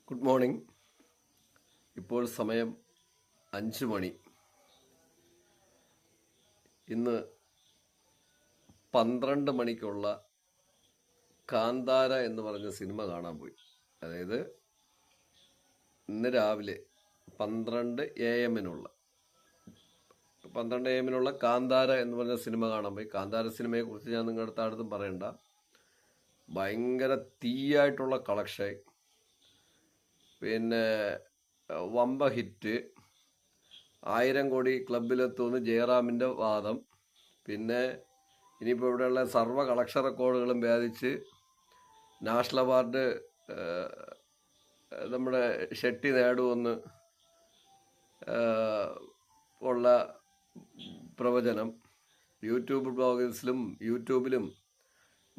Good morning. ഇപ്പോൾ സമയം 5 മണി. ഇന്ന് 12 മണിക്കുള്ള കാന്താര എന്ന് പറഞ്ഞ സിനിമ കാണാൻ പോയി. അതായത് ഇന്ന് രാവിലെ 12 AM-നുള്ള കാന്താര എന്ന് പറഞ്ഞ സിനിമ കാണാൻ പോയി. കാന്താര സിനിമയെ കുറിച്ച് ഞാൻ നിങ്ങളുടെ അടുത്തും പറയണ്ട. ഭയങ്കര തീയായിട്ടുള്ള കളക്ഷൻ, പിന്നെ വമ്പ ഹിറ്റ്, 1000 കോടി ക്ലബിലെത്തുമെന്ന് ജയറാമിൻ്റെ വാദം. പിന്നെ ഇനിയിപ്പോൾ ഇവിടെയുള്ള സർവ്വ കളക്ഷൻ റെക്കോർഡുകളും ബാധിച്ച് നാഷണൽ അവാർഡ് നമ്മുടെ ഷെട്ടി നേടുമെന്ന് ഉള്ള പ്രവചനം. യൂട്യൂബിലും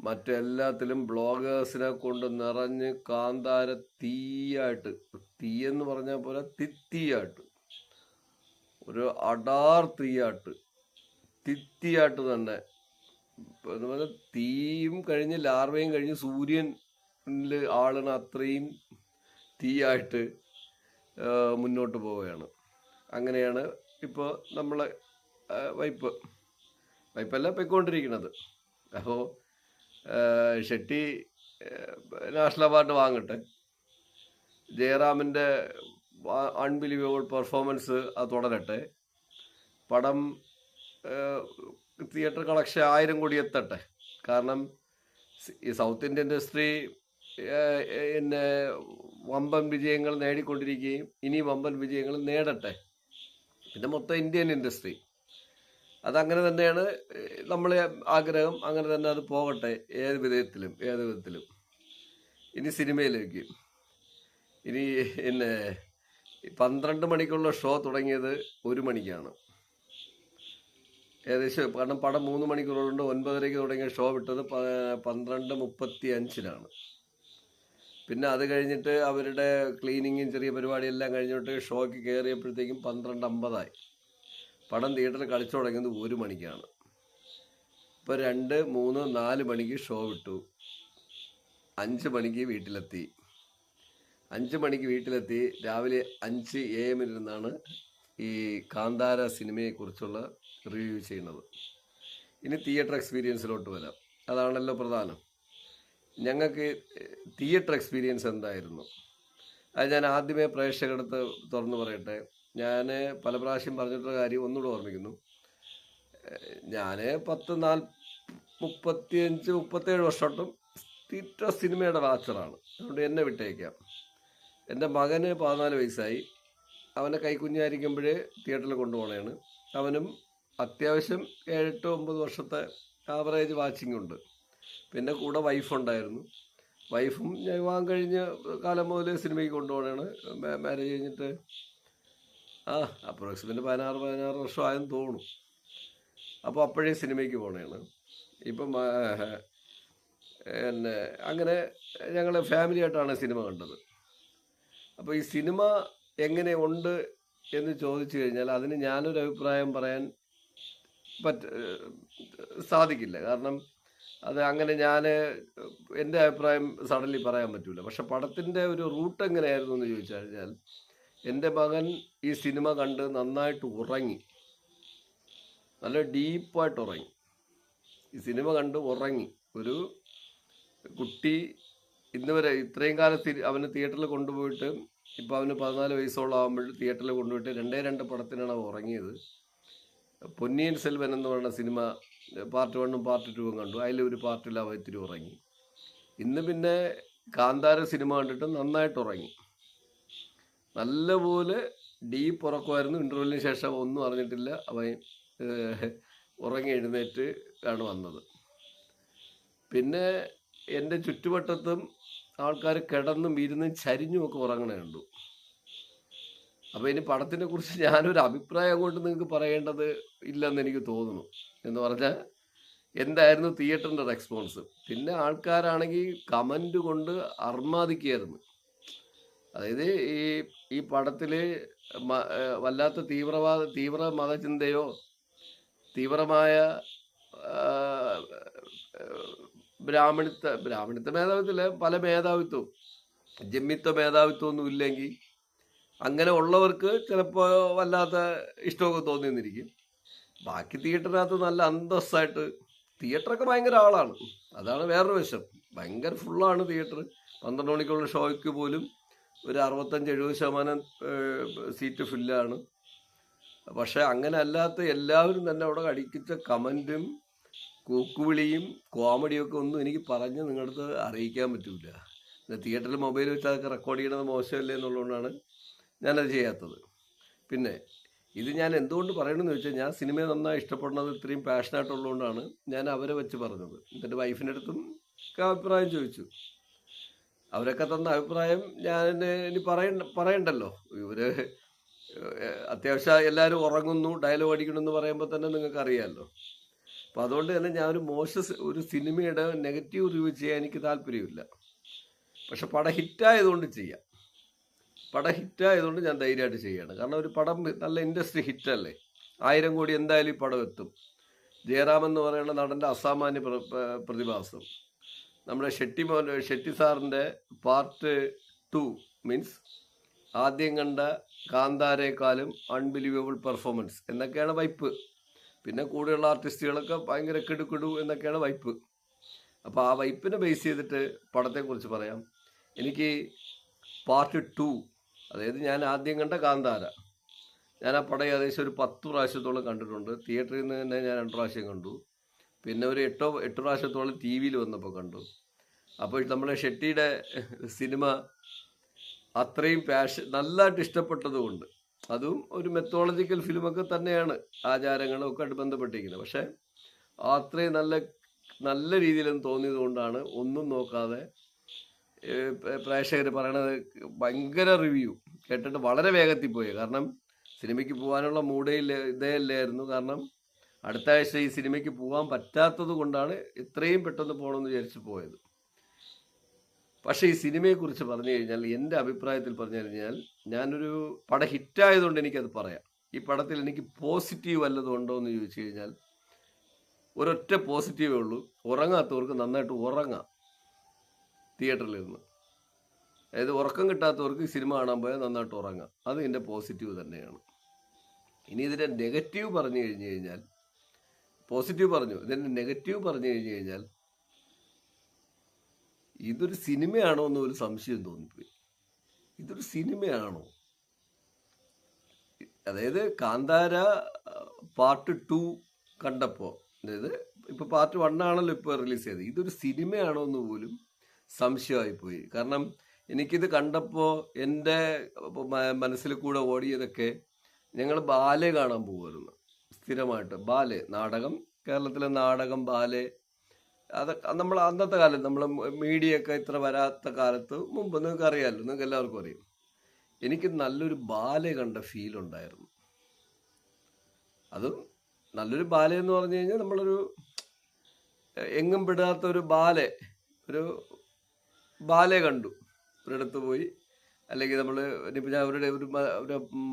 മറ്റെല്ലാത്തിലും ബ്ലോഗേഴ്സിനെ കൊണ്ട് നിറഞ്ഞ് കാന്താര തീയെന്ന് പറഞ്ഞാൽ പോലെ തിത്തിയാട്ട്, ഒരു അടാർ തിത്തിയാട്ട് തന്നെ. എന്ന് പറഞ്ഞാൽ തീയും കഴിഞ്ഞ് ലാർവയും കഴിഞ്ഞ് സൂര്യനിൽ ആളണ അത്രയും തീയായിട്ട് മുന്നോട്ട് പോവുകയാണ്. അങ്ങനെയാണ് ഇപ്പോൾ നമ്മളെ വൈപ്പല്ല പോയിക്കൊണ്ടിരിക്കുന്നത്. അപ്പോൾ ഷെട്ടി നാഷണൽ അവാർഡ് വാങ്ങട്ടെ. ജയറാമിൻ്റെ അൺബിലീവബിൾ പെർഫോമൻസ് അത് തുടരട്ടെ. പടം തിയേറ്റർ കളക്ഷൻ 1000 കോടി എത്തട്ടെ. കാരണം ഈ സൗത്ത് ഇന്ത്യൻ ഇൻഡസ്ട്രി പിന്നെ വമ്പൻ വിജയങ്ങൾ നേടിക്കൊണ്ടിരിക്കുകയും ഇനി വമ്പൻ വിജയങ്ങൾ നേടട്ടെ. പിന്നെ മൊത്തം ഇന്ത്യൻ ഇൻഡസ്ട്രി അതങ്ങനെ തന്നെയാണ് നമ്മളെ ആഗ്രഹം. അങ്ങനെ തന്നെ അത് പോകട്ടെ ഏത് വിധത്തിലും. ഇനി സിനിമയിലേക്ക്. ഇനി പിന്നെ 12 മണിക്കുള്ള ഷോ തുടങ്ങിയത് 1 മണിക്കാണ് ഏകദേശം. കാരണം പടം 3 മണിക്കൂറുണ്ട്. 9:30 തുടങ്ങിയ ഷോ വിട്ടത് 12:35 പിന്നെ അത് കഴിഞ്ഞിട്ട് അവരുടെ ക്ലീനിങ്ങും ചെറിയ പരിപാടിയെല്ലാം കഴിഞ്ഞിട്ട് ഷോയ്ക്ക് കയറിയപ്പോഴത്തേക്കും 12:50 പടം തിയേറ്ററിൽ കളിച്ചു തുടങ്ങിയത് 1 മണിക്കാണ്. ഇപ്പോൾ 2, 3, 4 മണിക്ക് ഷോ വിട്ടു. 5 മണിക്ക് വീട്ടിലെത്തി. 5 മണിക്ക് വീട്ടിലെത്തി രാവിലെ 5 AM ഈ കാന്താര സിനിമയെക്കുറിച്ചുള്ള റിവ്യൂ ചെയ്യുന്നത്. ഇനി തിയേറ്റർ എക്സ്പീരിയൻസിലോട്ട് വരാം. അതാണല്ലോ പ്രധാനം. ഞങ്ങൾക്ക് തിയേറ്റർ എക്സ്പീരിയൻസ് എന്തായിരുന്നു അത് ഞാൻ ആദ്യമേ പ്രേക്ഷകരടുത്ത് തുറന്നു പറയട്ടെ. ഞാൻ പല പ്രാവശ്യം പറഞ്ഞിട്ടുള്ള കാര്യം ഒന്നുകൂടെ ഓർമ്മിക്കുന്നു. ഞാൻ 35-37 വർഷമായിട്ടും തിയേറ്റർ സിനിമയുടെ വാച്ചറാണ്. അതുകൊണ്ട് എന്നെ വിട്ടേക്കാം. എൻ്റെ മകന് 14 വയസ്സായി. അവനെ കൈക്കുഞ്ഞായിരിക്കുമ്പോഴേ തിയേറ്ററിൽ കൊണ്ടുപോകണേണ്. അവനും അത്യാവശ്യം 7-8-9 വർഷത്തെ ആവറേജ് വാച്ചിങ് ഉണ്ട്. പിന്നെ കൂടെ വൈഫുണ്ടായിരുന്നു. വൈഫും ഞാൻ വിവാഹം കഴിഞ്ഞ കാലം മുതൽ സിനിമയ്ക്ക് കൊണ്ടുപോകണേണ്. മാരേജ് കഴിഞ്ഞിട്ട് അപ്രോക്സിമേറ്റ് 16 വർഷമായെന്ന് തോന്നും. അപ്പോൾ അപ്പോഴേ സിനിമയ്ക്ക് പോകണേണ്. ഇപ്പം പിന്നെ അങ്ങനെ ഞങ്ങൾ ഫാമിലിയായിട്ടാണ് സിനിമ കണ്ടത്. അപ്പോൾ ഈ സിനിമ എങ്ങനെ ഉണ്ട് എന്ന് ചോദിച്ചു കഴിഞ്ഞാൽ അതിന് ഞാനൊരു അഭിപ്രായം പറയാൻ സാധിക്കില്ല. കാരണം അത് അങ്ങനെ എൻ്റെ അഭിപ്രായം സഡൻലി പറയാൻ പറ്റൂല. പക്ഷെ പടത്തിൻ്റെ ഒരു റൂട്ട് എങ്ങനെയായിരുന്നു എന്ന് ചോദിച്ചു കഴിഞ്ഞാൽ, എൻ്റെ മകൻ ഈ സിനിമ കണ്ട് നന്നായിട്ട് ഉറങ്ങി. നല്ല ഡീപ്പായിട്ട് ഉറങ്ങി. ഈ സിനിമ കണ്ട് ഉറങ്ങി. ഒരു കുട്ടി ഇന്ന് വരെ ഇത്രയും കാലം അവന് തിയേറ്ററിൽ കൊണ്ടുപോയിട്ട് ഇപ്പോൾ അവന് 14 വയസ്സോളം ആകുമ്പോൾ തിയേറ്ററിൽ കൊണ്ടുപോയിട്ട് 2 പടത്തിനാണ് അവൻ ഉറങ്ങിയത്. പൊന്നിയിൻ സെൽവൻ എന്ന് പറയുന്ന സിനിമ പാർട്ട് 1ഉം പാർട്ട് 2ഉം കണ്ടു. അതിലൊരു പാർട്ടിൽ അവൻ ഇത്തിരി ഉറങ്ങി. ഇന്ന് പിന്നെ കാന്താര സിനിമ കണ്ടിട്ട് നന്നായിട്ട് ഉറങ്ങി. നല്ലപോലെ ഡീപ്പ് ഉറക്കമായിരുന്നു. ഇൻ്റർവെല്ലിന് ശേഷം ഒന്നും അറിഞ്ഞിട്ടില്ല. അവൻ ഉറങ്ങി എഴുന്നേറ്റ് ആണ് വന്നത്. പിന്നെ എൻ്റെ ചുറ്റുവട്ടത്തും ആൾക്കാർ കിടന്നും ഇരുന്നും ചരിഞ്ഞുമൊക്കെ ഉറങ്ങണേ കണ്ടു. അപ്പോൾ ഇനി പടത്തിനെ കുറിച്ച് ഞാനൊരു അഭിപ്രായം കൊണ്ട് നിങ്ങൾക്ക് പറയേണ്ടത് ഇല്ലെന്ന് എനിക്ക് തോന്നുന്നു. എന്ന് പറഞ്ഞാൽ എന്തായിരുന്നു തിയേറ്ററിൻ്റെ റെസ്പോൺസ്. പിന്നെ ആൾക്കാരാണെങ്കിൽ കമൻ്റ് കൊണ്ട് അർമാദിക്കുകയായിരുന്നു. അതായത് ഈ പടത്തിൽ വല്ലാത്ത തീവ്ര മതചിന്തയോ തീവ്രമായ ബ്രാഹ്മണിത്ത മേധാവിത്വമില്ല, പല മേധാവിത്വവും ജമ്മിത്വ മേധാവിത്വം ഒന്നും ഇല്ലെങ്കിൽ അങ്ങനെ ഉള്ളവർക്ക് ചിലപ്പോൾ വല്ലാത്ത ഇഷ്ടമൊക്കെ തോന്നിയെന്നിരിക്കും. ബാക്കി തിയേറ്ററിനകത്ത് നല്ല അന്തസ്സായിട്ട്, തിയേറ്ററൊക്കെ ഭയങ്കര ആളാണ്, അതാണ് വേറൊരു വശം. ഭയങ്കര ഫുള്ളാണ് തിയേറ്റർ. 12 മണിക്കുള്ള ഷോയ്ക്ക് പോലും ഒരു 65-70% സീറ്റ് ഫില്ലാണ്. പക്ഷെ അങ്ങനെ അല്ലാത്ത എല്ലാവരും തന്നെ അവിടെ അടിക്കിച്ച കമൻറ്റും കൂക്കുവിളിയും കോമഡിയും ഒക്കെ ഒന്നും എനിക്ക് പറഞ്ഞ് നിങ്ങളുടെ അടുത്ത് അറിയിക്കാൻ പറ്റൂല. തിയേറ്ററിൽ മൊബൈൽ വെച്ച് അതൊക്കെ റെക്കോർഡ് ചെയ്യണത് മോശമല്ലേ എന്നുള്ളതുകൊണ്ടാണ് ഞാനത് ചെയ്യാത്തത്. പിന്നെ ഇത് ഞാൻ എന്തുകൊണ്ട് പറയണമെന്ന് വെച്ചാൽ, ഞാൻ സിനിമയെ നന്നായി ഇഷ്ടപ്പെടുന്നത് ഇത്രയും പാഷനായിട്ടുള്ളതുകൊണ്ടാണ് ഞാൻ അവരെ വെച്ച് പറഞ്ഞത്. എന്നിട്ട് വൈഫിൻ്റെ അടുത്തും അഭിപ്രായം ചോദിച്ചു. അവരൊക്കെ തന്ന അഭിപ്രായം ഞാൻ ഇനി പറയണ്ടല്ലോ. ഇവര് അത്യാവശ്യം എല്ലാവരും ഉറങ്ങുന്നു, ഡയലോഗ് അടിക്കണമെന്ന് പറയുമ്പോൾ തന്നെ നിങ്ങൾക്ക് അറിയാമല്ലോ. അപ്പം അതുകൊണ്ട് തന്നെ ഞാൻ ഒരു സിനിമയുടെ നെഗറ്റീവ് റിവ്യൂ ചെയ്യാൻ എനിക്ക് താല്പര്യമില്ല. പക്ഷെ പടം ഹിറ്റായതുകൊണ്ട് ചെയ്യാം. പടം ഹിറ്റായതുകൊണ്ട് ഞാൻ ധൈര്യമായിട്ട് ചെയ്യാണ്. കാരണം ഒരു പടം നല്ല ഇൻഡസ്ട്രി ഹിറ്റല്ലേ. 1000 കോടി എന്തായാലും ഈ പടം എത്തും. ജയറാം എന്ന് പറയുന്ന നടൻ്റെ അസാമാന്യ പ്രതിഭാസം. നമ്മുടെ ഷെട്ടി സാറിൻ്റെ പാർട്ട് 2 മീൻസ് ആദ്യം കണ്ട കാന്താരേക്കാളും അൺബിലീവബിൾ പെർഫോമൻസ് എന്നൊക്കെയാണ് വൈപ്പ്. പിന്നെ കൂടെയുള്ള ആർട്ടിസ്റ്റുകളൊക്കെ ഭയങ്കര കിടുക്കിടു എന്നൊക്കെയാണ് വൈപ്പ്. അപ്പോൾ ആ വൈപ്പിനെ ബേസ് ചെയ്തിട്ട് പടത്തെക്കുറിച്ച് പറയാം. എനിക്ക് പാർട്ട് 2, അതായത് ഞാൻ ആദ്യം കണ്ട കാന്താര, ഞാൻ ആ പടം ഏകദേശം ഒരു 10 പ്രാവശ്യത്തോളം കണ്ടിട്ടുണ്ട്. തിയേറ്ററിൽ നിന്ന് തന്നെ ഞാൻ 2 പ്രാവശ്യം കണ്ടു. പിന്നെ ഒരു 8 പ്രാവശ്യത്തോളം ടി വിയിൽ വന്നപ്പോൾ കണ്ടു. അപ്പോൾ നമ്മുടെ ഷെട്ടിയുടെ സിനിമ അത്രയും നല്ലതായിട്ട് ഇഷ്ടപ്പെട്ടതുകൊണ്ട്, അതും ഒരു മെത്തോളജിക്കൽ ഫിലിമൊക്കെ തന്നെയാണ്, ആചാരങ്ങളൊക്കെ ആയിട്ട് ബന്ധപ്പെട്ടിരിക്കുന്നത്. പക്ഷേ അത്രയും നല്ല രീതിയിലെന്ന് തോന്നിയത് കൊണ്ടാണ് ഒന്നും നോക്കാതെ പ്രേക്ഷകർ പറയണത് ഭയങ്കര റിവ്യൂ കേട്ടിട്ട് വളരെ വേഗത്തിൽ പോയി. കാരണം സിനിമയ്ക്ക് പോകാനുള്ള ഇതേ അല്ലായിരുന്നു. കാരണം അടുത്ത ആഴ്ച ഈ സിനിമയ്ക്ക് പോകാൻ പറ്റാത്തത് കൊണ്ടാണ് ഇത്രയും പെട്ടെന്ന് പോകണമെന്ന് വിചാരിച്ച് പോയത്. പക്ഷേ ഈ സിനിമയെക്കുറിച്ച് പറഞ്ഞു കഴിഞ്ഞാൽ, എൻ്റെ അഭിപ്രായത്തിൽ പറഞ്ഞു കഴിഞ്ഞാൽ, ഞാനൊരു പടം ഹിറ്റായതുകൊണ്ട് എനിക്കത് പറയാം. ഈ പടത്തിൽ എനിക്ക് പോസിറ്റീവ് വല്ലതും ഉണ്ടോ എന്ന് ചോദിച്ചു കഴിഞ്ഞാൽ ഒരൊറ്റ പോസിറ്റീവേ ഉള്ളൂ. ഉറങ്ങാത്തവർക്ക് നന്നായിട്ട് ഉറങ്ങാം തിയേറ്ററിലിരുന്ന്. അതായത് ഉറക്കം കിട്ടാത്തവർക്ക് സിനിമ കാണാൻ പോയാൽ നന്നായിട്ട് ഉറങ്ങാം. അത് എൻ്റെ പോസിറ്റീവ് തന്നെയാണ്. ഇനി ഇതിൻ്റെ നെഗറ്റീവ് പറഞ്ഞു കഴിഞ്ഞു കഴിഞ്ഞാൽ, പോസിറ്റീവ് പറഞ്ഞു, ഇതിൻ്റെ നെഗറ്റീവ് പറഞ്ഞു കഴിഞ്ഞു കഴിഞ്ഞാൽ, ഇതൊരു സിനിമയാണോ എന്ന് ഒരു സംശയം തോന്നിപ്പോയി. ഇതൊരു സിനിമയാണോ? അതായത് കാന്താര പാർട്ട് 2 കണ്ടപ്പോൾ, അതായത് ഇപ്പോൾ പാർട്ട് 1 ആണല്ലോ ഇപ്പോൾ റിലീസ് ചെയ്തത്, ഇതൊരു സിനിമയാണോ എന്ന് പോലും സംശയമായിപ്പോയി. കാരണം എനിക്കിത് കണ്ടപ്പോൾ എൻ്റെ മനസ്സിൽ കൂടെ ഓടിയതൊക്കെ, ഞങ്ങൾ ബാലെ കാണാൻ പോകുമായിരുന്നു സ്ഥിരമായിട്ട്. ബാലെ നാടകം, കേരളത്തിലെ നാടകം ബാലെ, അതൊക്കെ നമ്മൾ അന്നത്തെ കാലത്ത്, നമ്മൾ മീഡിയ ഒക്കെ ഇത്ര വരാത്ത കാലത്ത് മുമ്പ്, നിങ്ങൾക്ക് അറിയാമല്ലോ, നിങ്ങൾക്ക് എല്ലാവർക്കും അറിയാം, എനിക്ക് നല്ലൊരു ബാലെ കണ്ട ഫീൽ ഉണ്ടായിരുന്നു. അതും നല്ലൊരു ബാലെ എന്ന് പറഞ്ഞു കഴിഞ്ഞാൽ നമ്മളൊരു എങ്ങും പെടാത്ത ഒരു ബാലെ കണ്ടു ഒരിടത്ത് പോയി. അല്ലെങ്കിൽ നമ്മൾ ഇനിയിപ്പോൾ ഞാൻ അവരുടെ ഒരു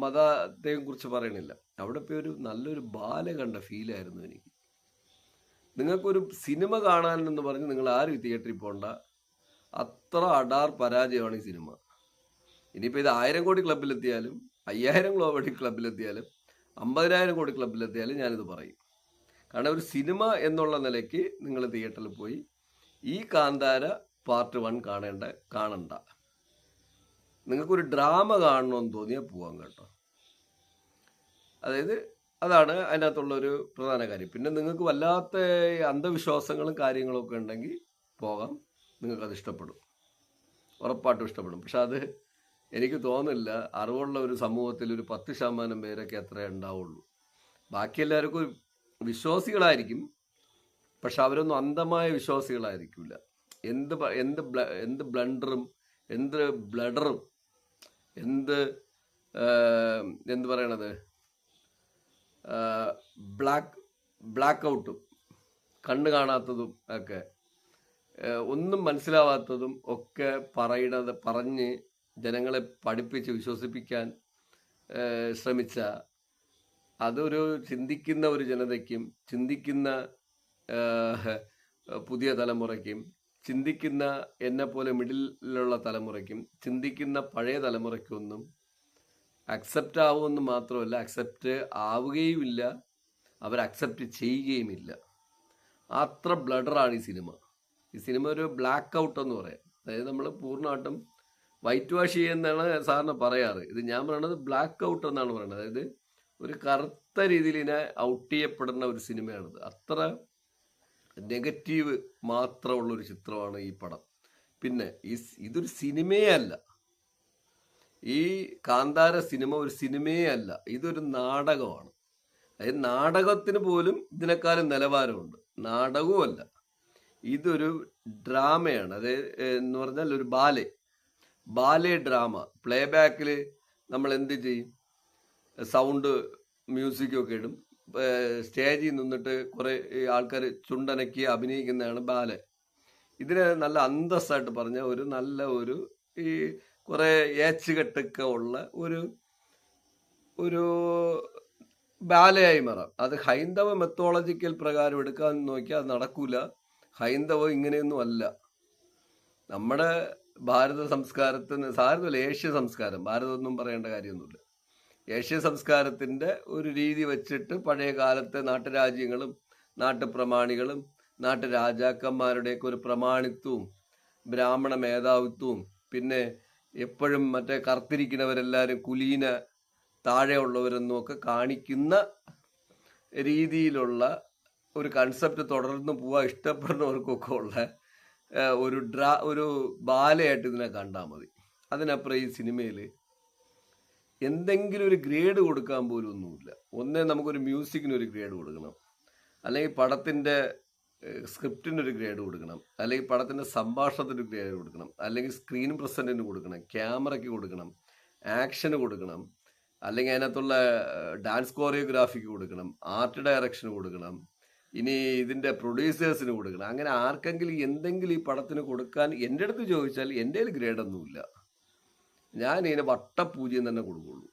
മതത്തെയും കുറിച്ച് പറയണില്ല, അവിടെ പോയി ഒരു നല്ലൊരു ബാലെ കണ്ട ഫീലായിരുന്നു എനിക്ക്. നിങ്ങൾക്കൊരു സിനിമ കാണാനെന്ന് പറഞ്ഞ് നിങ്ങൾ ആരും തിയേറ്ററിൽ പോകണ്ട. അത്ര അടാർ പരാജയമാണ് ഈ സിനിമ. ഇനിയിപ്പോൾ ഇത് 1000 കോടി ക്ലബിലെത്തിയാലും 5000 കോടി ക്ലബിലെത്തിയാലും 50,000 കോടി ക്ലബിലെത്തിയാലും ഞാനിത് പറയും. കാരണം ഒരു സിനിമ എന്നുള്ള നിലയ്ക്ക് നിങ്ങൾ തിയേറ്ററിൽ പോയി ഈ കാന്താര പാർട്ട് 1 കാണണ്ട. നിങ്ങൾക്കൊരു ഡ്രാമ കാണണമെന്ന് തോന്നിയാൽ പോകാം കേട്ടോ. അതായത് അതാണ് അതിനകത്തുള്ളൊരു പ്രധാന കാര്യം. പിന്നെ നിങ്ങൾക്ക് വല്ലാത്ത അന്ധവിശ്വാസങ്ങളും കാര്യങ്ങളും ഒക്കെ ഉണ്ടെങ്കിൽ പോകാം, നിങ്ങൾക്കത് ഇഷ്ടപ്പെടും, ഉറപ്പായിട്ടും ഇഷ്ടപ്പെടും. പക്ഷെ അത് എനിക്ക് തോന്നുന്നില്ല, അറിവുള്ള ഒരു സമൂഹത്തിൽ ഒരു 10% പേരൊക്കെ അത്രേ ഉണ്ടാവുള്ളൂ. ബാക്കി എല്ലാവർക്കും വിശ്വാസികളായിരിക്കും, പക്ഷെ അവരൊന്നും അന്ധമായ വിശ്വാസികളായിരിക്കില്ല. എന്ത് ബ്ലണ്ടറും എന്ത് ബ്ലഡറും എന്ത് പറയണത് ബ്ലാക്ക് ഔട്ടും കണ്ണ് കാണാത്തതും ഒക്കെ ഒന്നും മനസ്സിലാവാത്തതും ഒക്കെ പറഞ്ഞ് ജനങ്ങളെ പഠിപ്പിച്ച് വിശ്വസിപ്പിക്കാൻ ശ്രമിച്ച, അതൊരു ചിന്തിക്കുന്ന ഒരു ജനതയ്ക്കും ചിന്തിക്കുന്ന പുതിയ തലമുറയ്ക്കും ചിന്തിക്കുന്ന എന്നെപ്പോലെ മിഡിലുള്ള തലമുറയ്ക്കും ചിന്തിക്കുന്ന പഴയ തലമുറയ്ക്കൊന്നും അക്സെപ്റ്റ് ആവുമെന്ന് മാത്രമല്ല, അക്സെപ്റ്റ് ആവുകയുമില്ല, അവർ അക്സെപ്റ്റ് ചെയ്യുകയുമില്ല. അത്ര ബ്ലഡറാണ് ഈ സിനിമ. ഈ സിനിമ ഒരു ബ്ലാക്ക് ഔട്ട് എന്ന് പറയാം. അതായത് നമ്മൾ പൂർണ്ണമായിട്ടും വൈറ്റ് വാഷ് ചെയ്യുന്നതാണ് സാറിന് പറയാറ്. ഇത് ഞാൻ പറയണത് ബ്ലാക്ക് ഔട്ട് എന്നാണ് പറയുന്നത്. അതായത് ഒരു കറുത്ത രീതിയിൽ ഇതിനെ ഔട്ട് ചെയ്യപ്പെടുന്ന ഒരു സിനിമയാണിത്. അത്ര നെഗറ്റീവ് മാത്രമുള്ളൊരു ചിത്രമാണ് ഈ പടം. പിന്നെ ഇതൊരു സിനിമയേ അല്ല. ഈ കാന്താര സിനിമ ഒരു സിനിമയേ അല്ല, ഇതൊരു നാടകമാണ്. അതായത് നാടകത്തിന് പോലും ഇതിനേക്കാളും നിലവാരമുണ്ട്. നാടകവുമല്ല, ഇതൊരു ഡ്രാമയാണ്. അതായത് എന്ന് പറഞ്ഞാൽ ഒരു ബാലെ ഡ്രാമ. പ്ലേ ബാക്കിൽ നമ്മൾ എന്ത് ചെയ്യും? സൗണ്ട് മ്യൂസിക്കൊക്കെ ഇടും. സ്റ്റേജിൽ നിന്നിട്ട് കുറേ ആൾക്കാർ ചുണ്ടനക്കി അഭിനയിക്കുന്നതാണ് ബാലെ. ഇതിനെ നല്ല അന്തസ്സായിട്ട് പറഞ്ഞ ഒരു നല്ല ഒരു ഈ കുറേ ഏച്ചുകെട്ടൊക്കെ ഉള്ള ഒരു ബാലയായി മാറാം. അത് ഹൈന്ദവ മെത്തോളജിക്കൽ പ്രകാരം എടുക്കാൻ നോക്കിയാൽ അത് നടക്കൂല. ഹൈന്ദവം ഇങ്ങനെയൊന്നും അല്ല. നമ്മുടെ ഭാരത സംസ്കാരത്തിന്, ഭാരതമല്ല ഏഷ്യ സംസ്കാരം, ഭാരതമൊന്നും പറയേണ്ട കാര്യമൊന്നുമില്ല. ഏഷ്യ സംസ്കാരത്തിൻ്റെ ഒരു രീതി വെച്ചിട്ട് പഴയ കാലത്തെ നാട്ടുരാജ്യങ്ങളും നാട്ടുപ്രമാണികളും നാട്ടുരാജാക്കന്മാരുടെയൊക്കെ ഒരു പ്രമാണിത്വവും ബ്രാഹ്മണ മേധാവിത്വവും പിന്നെ എപ്പോഴും മറ്റേ കറുത്തിരിക്കുന്നവരെല്ലാവരും കുലീന താഴെയുള്ളവരെന്നും ഒക്കെ കാണിക്കുന്ന രീതിയിലുള്ള ഒരു കൺസെപ്റ്റ് തുടർന്ന് പോവാൻ ഇഷ്ടപ്പെടുന്നവർക്കൊക്കെ ഉള്ള ഒരു ബാലയായിട്ട് ഇതിനെ കണ്ടാൽ മതി. അതിനപ്പുറം ഈ സിനിമയിൽ എന്തെങ്കിലും ഒരു ഗ്രേഡ് കൊടുക്കാൻ പോലും ഒന്നുമില്ല. ഒന്നേ നമുക്കൊരു മ്യൂസിക്കിനൊരു ഗ്രേഡ് കൊടുക്കണം, അല്ലെങ്കിൽ പടത്തിൻ്റെ സ്ക്രിപ്റ്റിനൊരു ഗ്രേഡ് കൊടുക്കണം, അല്ലെങ്കിൽ പടത്തിൻ്റെ സംഭാഷണത്തിന് ഗ്രേഡ് കൊടുക്കണം, അല്ലെങ്കിൽ സ്ക്രീൻ പ്രസൻറ്റിന് കൊടുക്കണം, ക്യാമറയ്ക്ക് കൊടുക്കണം, ആക്ഷന് കൊടുക്കണം, അല്ലെങ്കിൽ അതിനകത്തുള്ള ഡാൻസ് കോറിയോഗ്രാഫിക്ക് കൊടുക്കണം, ആർട്ട് ഡയറക്ഷന് കൊടുക്കണം, ഇനി ഇതിൻ്റെ പ്രൊഡ്യൂസേഴ്സിന് കൊടുക്കണം. അങ്ങനെ ആർക്കെങ്കിലും എന്തെങ്കിലും ഈ പടത്തിന് കൊടുക്കാൻ എൻ്റെ അടുത്ത് ചോദിച്ചാൽ എൻ്റെ കയ്യിൽ ഗ്രേഡൊന്നുമില്ല. ഞാൻ ഇതിനെ വട്ടപൂജ്യം തന്നെ കൊടുക്കുള്ളൂ.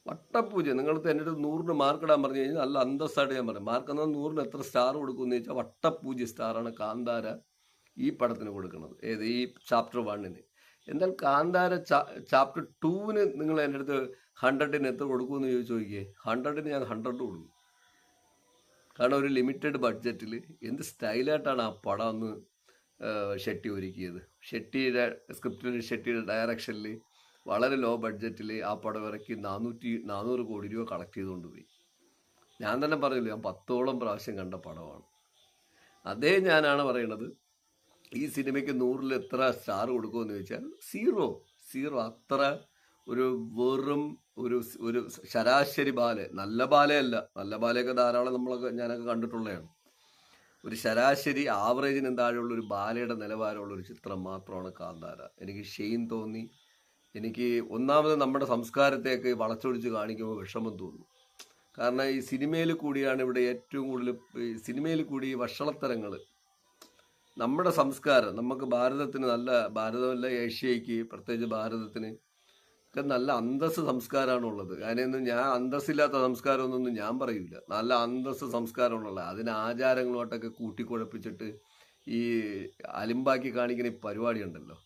വട്ടപൂജ്യം. നിങ്ങളടുത്ത് എൻ്റെ അടുത്ത് 100ന് മാർക്കിടാൻ പറഞ്ഞു കഴിഞ്ഞാൽ നല്ല അന്തസ്സായിട്ട് ഞാൻ പറയും. മാർക്ക് എന്നാൽ 100ന് എത്ര സ്റ്റാർ കൊടുക്കുമെന്ന് ചോദിച്ചാൽ വട്ടപൂജ്യ സ്റ്റാറാണ് കാന്താര ഈ പടത്തിന് കൊടുക്കുന്നത്. ഈ ചാപ്റ്റർ 1-ന്. എന്നാൽ കാന്താര ചാപ്റ്റർ 2-ന് നിങ്ങൾ എൻ്റെ അടുത്ത് 100ന് എത്ര കൊടുക്കുമെന്ന് ചോദിക്കേ, 100ന് ഞാൻ 100 കൊടുക്കും. കാരണം ഒരു ലിമിറ്റഡ് ബഡ്ജറ്റിൽ എന്ത് സ്റ്റൈലായിട്ടാണ് ആ പടം ഒന്ന് ഷെട്ടി ഒരുക്കിയത്. ഷെട്ടിയുടെ സ്ക്രിപ്റ്റിൽ, ഷെട്ടിയുടെ ഡയറക്ഷനിൽ വളരെ ലോ ബഡ്ജറ്റിൽ ആ പടം ഇറക്കി 400 കോടി രൂപ കളക്ട് ചെയ്തുകൊണ്ട് പോയി. ഞാൻ തന്നെ പറഞ്ഞില്ല, ഞാൻ 10ഓളം പ്രാവശ്യം കണ്ട പടമാണ്. അതേ ഞാനാണ് പറയണത്, ഈ സിനിമയ്ക്ക് 100ൽ എത്ര സ്റ്റാർ കൊടുക്കുമെന്ന് ചോദിച്ചാൽ 0. അത്ര ഒരു വെറും ഒരു ശരാശരി നല്ല ബാലയല്ല. നല്ല ബാലയൊക്കെ ധാരാളം ഞാനൊക്കെ കണ്ടിട്ടുള്ളതാണ്. ഒരു ശരാശരി ആവറേജിന് താഴെയുള്ള ഒരു ബാലയുടെ നിലവാരമുള്ള ഒരു ചിത്രം മാത്രമാണ് കാന്താര. എനിക്ക് ഷെയിൻ തോന്നി. എനിക്ക് ഒന്നാമത് നമ്മുടെ സംസ്കാരത്തെയൊക്കെ വളച്ചൊടിച്ച് കാണിക്കുമ്പോൾ വിഷമം തോന്നും. കാരണം ഈ സിനിമയിൽ കൂടിയാണ് ഇവിടെ ഏറ്റവും കൂടുതൽ, സിനിമയിൽ കൂടി വഷളത്തരങ്ങൾ. നമ്മുടെ സംസ്കാരം, നമുക്ക് ഭാരതത്തിന് ഭാരതമല്ല ഏഷ്യയ്ക്ക്, പ്രത്യേകിച്ച് ഭാരതത്തിന് ഒക്കെ നല്ല അന്തസ്സ് സംസ്കാരമാണുള്ളത്. അതിനൊന്നും ഞാൻ അന്തസ്സില്ലാത്ത സംസ്കാരമൊന്നും ഞാൻ പറയൂല. നല്ല അന്തസ്സ് സംസ്കാരമുള്ള, അതിന് ആചാരങ്ങളുമായിട്ടൊക്കെ കൂട്ടിക്കുഴപ്പിച്ചിട്ട് ഈ അലിമ്പാക്കി കാണിക്കുന്ന ഈ പരിപാടി ഉണ്ടല്ലോ,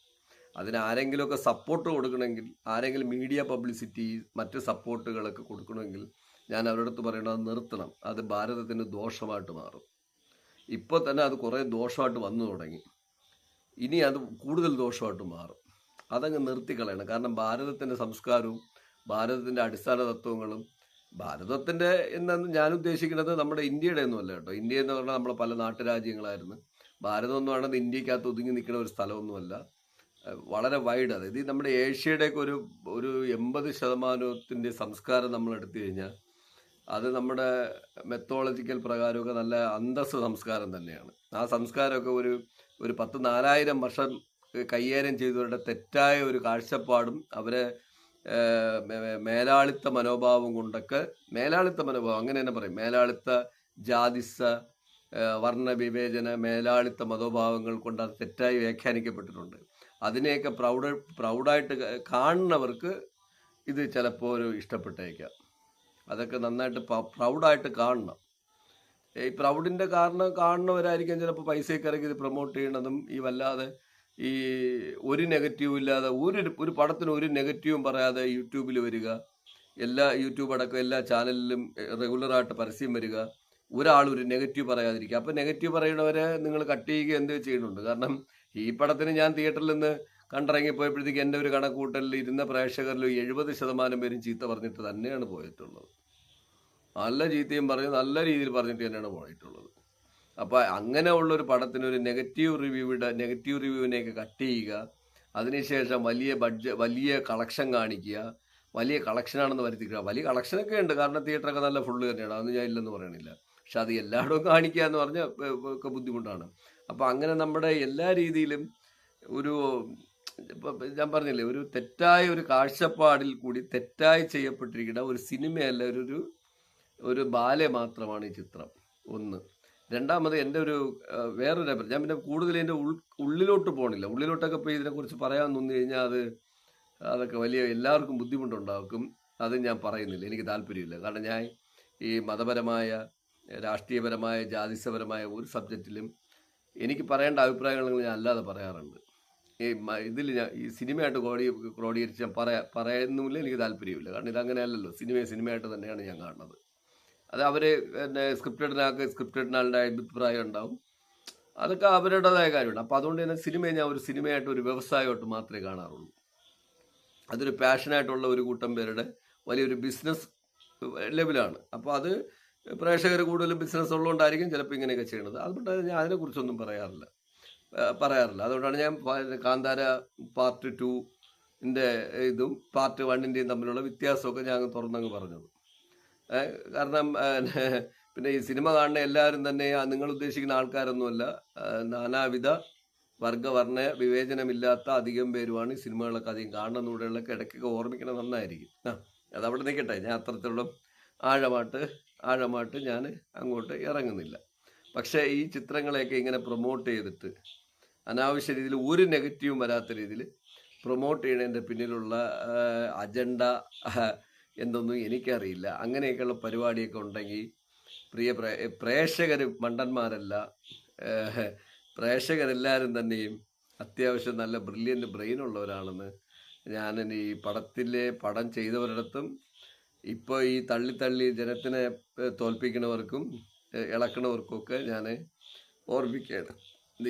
അതിന് ആരെങ്കിലുമൊക്കെ സപ്പോർട്ട് കൊടുക്കണമെങ്കിൽ, ആരെങ്കിലും മീഡിയ പബ്ലിസിറ്റി മറ്റ് സപ്പോർട്ടുകളൊക്കെ കൊടുക്കണമെങ്കിൽ ഞാൻ അവരുടെ അടുത്ത് പറയണത് അത് നിർത്തണം. അത് ഭാരതത്തിന് ദോഷമായിട്ട് മാറും. ഇപ്പോൾ തന്നെ അത് കുറേ ദോഷമായിട്ട് വന്നു തുടങ്ങി. ഇനി അത് കൂടുതൽ ദോഷമായിട്ട് മാറും. അതങ്ങ് നിർത്തിക്കളയണം. കാരണം ഭാരതത്തിൻ്റെ സംസ്കാരവും ഭാരതത്തിൻ്റെ അടിസ്ഥാന തത്വങ്ങളും, ഭാരതത്തിൻ്റെ എന്നാണ് ഞാൻ ഉദ്ദേശിക്കുന്നത്, നമ്മുടെ ഇന്ത്യയുടെ ഒന്നുമല്ല കേട്ടോ. ഇന്ത്യ എന്ന് പറഞ്ഞാൽ നമ്മളെ പല നാട്ടുരാജ്യങ്ങളായിരുന്നു. ഭാരതം എന്ന് പറയുന്നത് ഇന്ത്യക്കകത്ത് ഒതുങ്ങി നിൽക്കുന്ന ഒരു സ്ഥലമൊന്നുമല്ല, വളരെ വൈഡ്. അതായത് നമ്മുടെ ഏഷ്യയുടെയൊക്കെ ഒരു 80% സംസ്കാരം നമ്മൾ എടുത്തു കഴിഞ്ഞാൽ അത് നമ്മുടെ മെത്തോളജിക്കൽ പ്രകാരമൊക്കെ നല്ല അന്തസ്സ് സംസ്കാരം തന്നെയാണ്. ആ സംസ്കാരമൊക്കെ ഒരു 10,000-4000 വർഷം കൈകാര്യം ചെയ്തവരുടെ തെറ്റായ ഒരു കാഴ്ചപ്പാടും അവരെ മേലാളിത്ത മനോഭാവം കൊണ്ടൊക്കെ, മേലാളിത്ത മനോഭാവം അങ്ങനെ തന്നെ പറയും, മേലാളിത്ത ജാതിസ വർണ്ണ വിവേചന മേലാളിത്ത മനോഭാവങ്ങൾ കൊണ്ട് അത് തെറ്റായി വ്യാഖ്യാനിക്കപ്പെട്ടിട്ടുണ്ട്. അതിനെയൊക്കെ പ്രൗഡായിട്ട് കാണുന്നവർക്ക് ഇത് ചിലപ്പോൾ ഇഷ്ടപ്പെട്ടേക്കാം. അതൊക്കെ നന്നായിട്ട് പ്രൗഡായിട്ട് കാണണം. ഈ പ്രൗഡിൻ്റെ കാരണം കാണുന്നവരായിരിക്കും ചിലപ്പോൾ പൈസയൊക്കെ ഇറക്കി ഇത് പ്രൊമോട്ട് ചെയ്യണതും ഈ വല്ലാതെ ഈ ഒരു നെഗറ്റീവും ഇല്ലാതെ ഒരു പടത്തിന് ഒരു നെഗറ്റീവും പറയാതെ യൂട്യൂബിൽ വരിക, എല്ലാ യൂട്യൂബ് അടക്കം എല്ലാ ചാനലിലും റെഗുലറായിട്ട് പരസ്യം വരിക, ഒരാൾ ഒരു നെഗറ്റീവ് പറയാതിരിക്കുക. അപ്പം നെഗറ്റീവ് പറയുന്നവരെ നിങ്ങൾ കട്ട് ചെയ്യുക എന്ത് ചെയ്യുന്നുണ്ട്. കാരണം ഈ പടത്തിന് ഞാൻ തിയേറ്ററിൽ നിന്ന് കണ്ടിറങ്ങിപ്പോയപ്പോഴത്തേക്ക് എൻ്റെ ഒരു കണക്കൂട്ടലിൽ ഇരുന്ന പ്രേക്ഷകരിൽ 70% പേരും ചീത്ത പറഞ്ഞിട്ട് തന്നെയാണ് പോയിട്ടുള്ളത്. നല്ല ചീത്തയും പറഞ്ഞ് നല്ല രീതിയിൽ പറഞ്ഞിട്ട് തന്നെയാണ് പോയിട്ടുള്ളത്. അപ്പോൾ അങ്ങനെ ഉള്ളൊരു പടത്തിന് ഒരു നെഗറ്റീവ് റിവ്യൂവിനെയൊക്കെ കട്ട് ചെയ്യുക, അതിനുശേഷം വലിയ കളക്ഷൻ കാണിക്കുക, വലിയ കളക്ഷനാണെന്ന് വരുത്തിക്കുക. വലിയ കളക്ഷനൊക്കെ ഉണ്ട്, കാരണം തിയേറ്ററൊക്കെ നല്ല ഫുള്ള് തന്നെയാണ്, അതൊന്നും ഞാൻ ഇല്ലെന്ന് പറയണില്ല. പക്ഷെ അത് എല്ലായിടവും കാണിക്കുക എന്ന് പറഞ്ഞാൽ ഒക്കെ ബുദ്ധിമുട്ടാണ്. അപ്പോൾ അങ്ങനെ നമ്മുടെ എല്ലാ രീതിയിലും ഒരു ഇപ്പം ഞാൻ പറഞ്ഞില്ലേ, ഒരു തെറ്റായ ഒരു കാഴ്ചപ്പാടിൽ കൂടി തെറ്റായി ചെയ്യപ്പെട്ടിരിക്കുന്ന ഒരു സിനിമയല്ല, ഒരു ബാലെ മാത്രമാണ് ഈ ചിത്രം. ഒന്ന്. രണ്ടാമത് എൻ്റെ ഒരു വേറൊരു അഭിപ്രായം, ഞാൻ പിന്നെ കൂടുതൽ എൻ്റെ ഉള്ളിലോട്ട് പോകണില്ല. ഉള്ളിലോട്ടൊക്കെ പോയി ഇതിനെക്കുറിച്ച് പറയാൻ നിന്ന് കഴിഞ്ഞാൽ അതൊക്കെ വലിയ എല്ലാവർക്കും ബുദ്ധിമുട്ടുണ്ടാക്കും. അത് ഞാൻ പറയുന്നില്ല, എനിക്ക് താല്പര്യമില്ല. കാരണം ഞാൻ ഈ മതപരമായ, രാഷ്ട്രീയപരമായ, ജാതിസപരമായ ഒരു സബ്ജക്റ്റിലും എനിക്ക് പറയേണ്ട അഭിപ്രായങ്ങൾ ഞാൻ അല്ലാതെ പറയാറുണ്ട്. ഇതിൽ ഞാൻ ഈ സിനിമയായിട്ട് ക്രോഡീകരിച്ച് ഞാൻ പറയുന്നുമില്ല, എനിക്ക് താല്പര്യമില്ല. കാരണം ഇതങ്ങനെയല്ലല്ലോ, സിനിമയായിട്ട് തന്നെയാണ് ഞാൻ കാണുന്നത്. അത് അവർ പിന്നെ സ്ക്രിപ്റ്റഡിനാളുടെ അഭിപ്രായം ഉണ്ടാവും, അതൊക്കെ അവരുടേതായ കാര്യമാണ്. അപ്പോൾ അതുകൊണ്ട് തന്നെ സിനിമയെ ഞാൻ ഒരു സിനിമയായിട്ട്, ഒരു വ്യവസായമായിട്ട് മാത്രമേ കാണാറുള്ളൂ. അതൊരു പാഷനായിട്ടുള്ള ഒരു കൂട്ടം പേരുടെ വലിയൊരു ബിസിനസ് ലെവലാണ്. അപ്പോൾ അത് പ്രേക്ഷകർ കൂടുതലും ബിസിനസ് ഉള്ളതുകൊണ്ടായിരിക്കും ചിലപ്പോൾ ഇങ്ങനെയൊക്കെ ചെയ്യണത്. അതുകൊണ്ട് ഞാൻ അതിനെക്കുറിച്ചൊന്നും പറയാറില്ല. അതുകൊണ്ടാണ് ഞാൻ കാന്താര പാർട്ട് 2ൻ്റെ ഇതും പാർട്ട് 1ൻ്റെയും തമ്മിലുള്ള വ്യത്യാസമൊക്കെ ഞാൻ തുറന്നങ്ങ് പറഞ്ഞത്. കാരണം പിന്നെ ഈ സിനിമ കാണുന്ന എല്ലാവരും തന്നെ നിങ്ങൾ ഉദ്ദേശിക്കുന്ന ആൾക്കാരൊന്നുമല്ല. നാനാവിധ വർഗവർണ്ണ വിവേചനമില്ലാത്ത അധികം പേരുമാണ് ഈ സിനിമകളൊക്കെ അധികം കാണുന്നതിലൂടെയുള്ളൊക്കെ ഇടയ്ക്കൊക്കെ ഓർമ്മിക്കണം, നന്നായിരിക്കും. അതവിടെ നിൽക്കട്ടെ, ഞാൻ അത്രത്തോളം ആഴമായിട്ട് ഞാൻ അങ്ങോട്ട് ഇറങ്ങുന്നില്ല. പക്ഷേ ഈ ചിത്രങ്ങളെയൊക്കെ ഇങ്ങനെ പ്രൊമോട്ട് ചെയ്തിട്ട് അനാവശ്യ രീതിയിൽ ഒരു നെഗറ്റീവും വരാത്ത രീതിയിൽ പ്രൊമോട്ട് ചെയ്യുന്നതിൻ്റെ പിന്നിലുള്ള അജണ്ട എന്തൊന്നും എനിക്കറിയില്ല. അങ്ങനെയൊക്കെയുള്ള പരിപാടിയൊക്കെ ഉണ്ടെങ്കിൽ പ്രേക്ഷകർ മണ്ടന്മാരല്ല. പ്രേക്ഷകരെല്ലാവരും തന്നെയും അത്യാവശ്യം നല്ല ബ്രില്യൻ്റ് ബ്രെയിൻ ഉള്ളവരാണെന്ന് ഞാൻ ഈ പടം ചെയ്തവരിടത്തും ഇപ്പോൾ ഈ തള്ളി ജനത്തിനെ തോൽപ്പിക്കുന്നവർക്കും ഇളക്കണവർക്കൊക്കെ ഞാൻ ഓർമ്മിക്കുകയാണ്.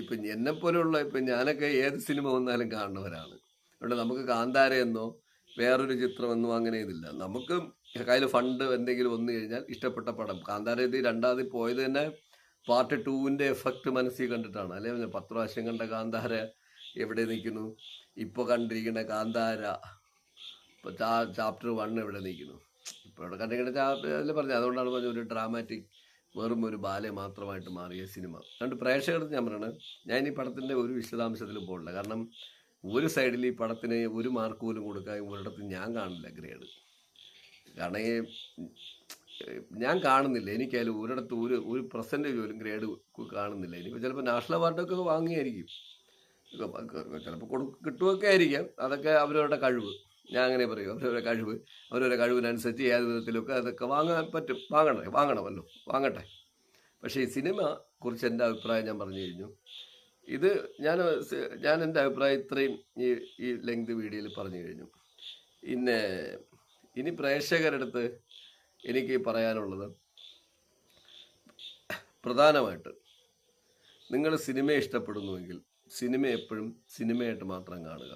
ഇപ്പം എന്നെപ്പോലെയുള്ള ഞാനൊക്കെ ഏത് സിനിമ വന്നാലും കാണുന്നവരാണ്. അതുകൊണ്ട് നമുക്ക് കാന്താരയെന്നോ വേറൊരു ചിത്രമെന്നോ അങ്ങനെ ഇതില്ല. നമുക്ക് കയ്യിൽ ഫണ്ട് എന്തെങ്കിലും വന്നു കഴിഞ്ഞാൽ ഇഷ്ടപ്പെട്ട പടം, കാന്താര ഇത് രണ്ടാമത് പോയത് തന്നെ പാർട്ട് 2ൻ്റെ എഫക്റ്റ് മനസ്സിൽ കണ്ടിട്ടാണ്. അല്ലെ 10 പ്രാവശ്യം കണ്ട കാന്താര എവിടെ നിൽക്കുന്നു, ഇപ്പോൾ കണ്ടിരിക്കുന്ന കാന്താര ചാപ്റ്റർ 1 എവിടെ നിൽക്കുന്നു, ഇപ്പോൾ ഇവിടെ കണ്ടിരിക്കുന്ന അതിൽ പറഞ്ഞു. അതുകൊണ്ടാണ് പറഞ്ഞത് ഒരു ഡ്രാമാറ്റിക് വെറും ഒരു ബാലെ മാത്രമായിട്ട് മാറിയ സിനിമ. അതുകൊണ്ട് പ്രേക്ഷകർക്ക് ഞാൻ പറയണത്, ഞാൻ ഈ പടത്തിൻ്റെ ഒരു വിശദാംശത്തിലും പോകില്ല. കാരണം ഒരു സൈഡിൽ ഈ പടത്തിന് ഒരു മാർക്ക് പോലും കൊടുക്കാൻ ഒരിടത്ത് ഞാൻ കാണില്ല ഗ്രേഡ്. കാരണം ഞാൻ കാണുന്നില്ല, എനിക്കായാലും ഒരിടത്ത് ഒരു പെർസെൻറ്റേജ് പോലും ഗ്രേഡ് കാണുന്നില്ല. ഇനിയിപ്പോൾ ചിലപ്പോൾ നാഷണൽ അവാർഡൊക്കെ വാങ്ങിയായിരിക്കും, ചിലപ്പോൾ കിട്ടുമൊക്കെ ആയിരിക്കാം. അതൊക്കെ അവരവരുടെ കഴിവ്, ഞാൻ അങ്ങനെ പറയും. അവരവരുടെ കഴിവിനനുസരിച്ച് ഏത് വിധത്തിലൊക്കെ അതൊക്കെ വാങ്ങാൻ പറ്റും. വാങ്ങണമല്ലോ, വാങ്ങട്ടെ. പക്ഷേ ഈ സിനിമ കുറിച്ച് എൻ്റെ അഭിപ്രായം ഞാൻ പറഞ്ഞു കഴിഞ്ഞു. ഇത് ഞാൻ എൻ്റെ അഭിപ്രായം ഇത്രയും ഈ ലെങ്ത് വീഡിയോയിൽ പറഞ്ഞു കഴിഞ്ഞു. ഇനി പ്രേക്ഷകരുടെ അടുത്ത് എനിക്ക് പറയാനുള്ളത്, പ്രധാനമായിട്ട് നിങ്ങൾ സിനിമ ഇഷ്ടപ്പെടുന്നുവെങ്കിൽ സിനിമ എപ്പോഴും സിനിമയായിട്ട് മാത്രം കാണുക.